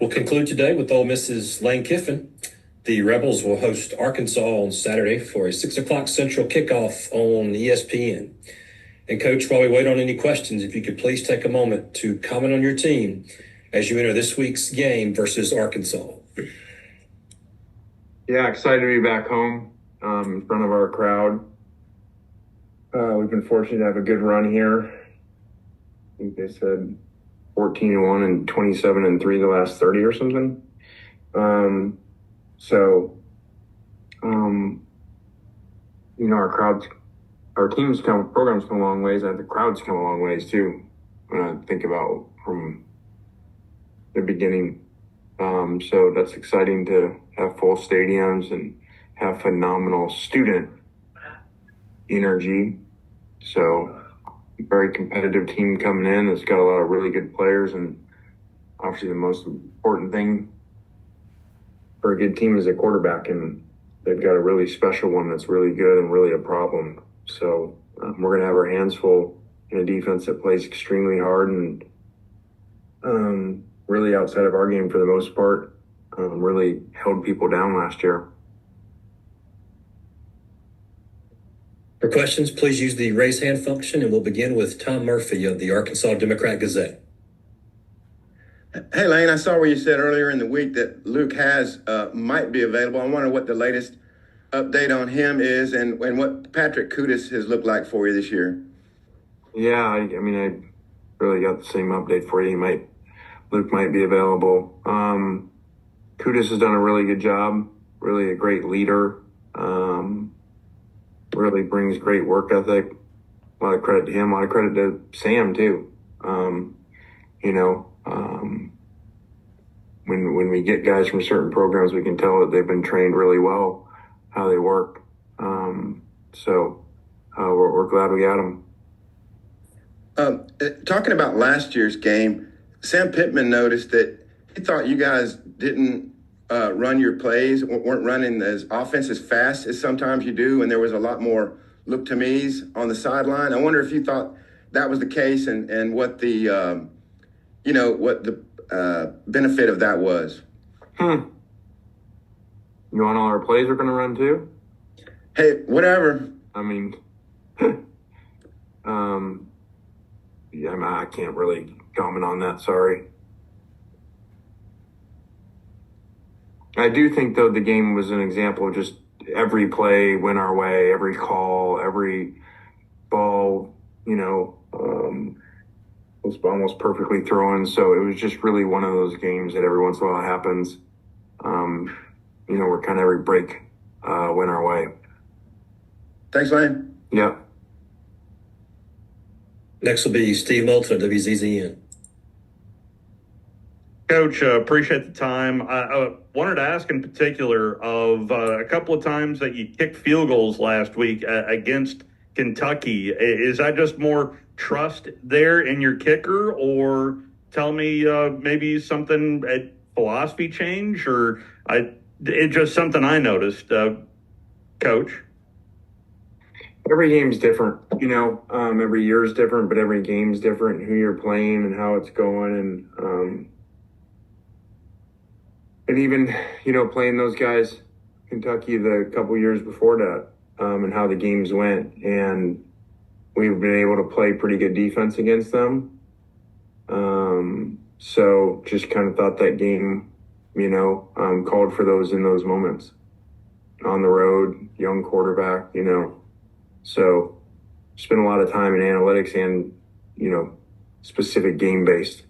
We'll conclude today with Ole Miss's Lane Kiffin. The Rebels will host Arkansas on Saturday for a 6 o'clock Central kickoff on ESPN. And Coach, while we wait on any questions, if you could please take a moment to comment on your team as you enter this week's game versus Arkansas. Yeah, excited to be back home in front of our crowd. We've been fortunate to have a good run here. I think they said 14-1 and 27-3 the last 30 or something. Our programs come a long ways, and the crowds come a long ways too. When I think about from the beginning, so that's exciting to have full stadiums and have phenomenal student energy. So very competitive team coming in. It's got a lot of really good players, and obviously the most important thing for a good team is a quarterback, and they've got a really special one that's really good and really a problem. So we're going to have our hands full in a defense that plays extremely hard and really outside of our game for the most part, really held people down last year. For questions, please use the raise hand function, and we'll begin with Tom Murphy of the Arkansas Democrat-Gazette. Hey, Lane, I saw where you said earlier in the week that Luke might be available. I wonder what the latest update on him is and what Patrick Kudus has looked like for you this year. Yeah, I really got the same update for you. Luke might be available. Kudus has done a really good job, really a great leader. Really brings great work ethic. A lot of credit to him, a lot of credit to Sam too. When we get guys from certain programs, we can tell that they've been trained really well, how they work. We're glad we got them. Talking about last year's game, Sam Pittman noticed that he thought you guys didn't run your plays, weren't running as offense as fast as sometimes you do, and there was a lot more look-to-me's on the sideline. I wonder if you thought that was the case and what the benefit of that was. You want all our plays we're going to run too? Hey, whatever. I can't really comment on that. Sorry. I do think, though, the game was an example of just every play went our way, every call, every ball, was almost perfectly thrown. So it was just really one of those games that every once in a while happens. Where kind of every break went our way. Thanks, Lane. Yeah. Next will be Steve Moulton of WZZN. Coach, appreciate the time. I wanted to ask in particular of a couple of times that you kicked field goals last week against Kentucky. Is that just more trust there in your kicker, or tell me maybe something at philosophy change, or it's just something I noticed, Coach? Every game's different, every year is different, but every game's different, who you're playing and how it's going. And even, playing those guys, Kentucky, the couple years before that, and how the games went. And we've been able to play pretty good defense against them. So just kind of thought that game, called for those in those moments. On the road, young quarterback, So spent a lot of time in analytics and, specific game-based.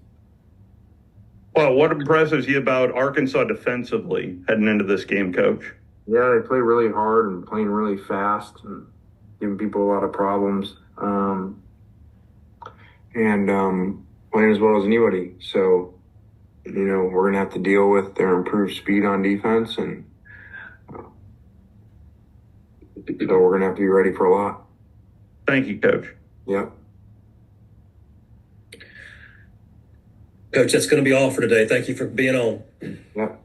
Well, what impresses you about Arkansas defensively heading into this game, Coach? Yeah, they play really hard and playing really fast and giving people a lot of problems. Playing as well as anybody. So, we're going to have to deal with their improved speed on defense, and so we're going to have to be ready for a lot. Thank you, Coach. Yeah. Coach, that's going to be all for today. Thank you for being on. Yeah.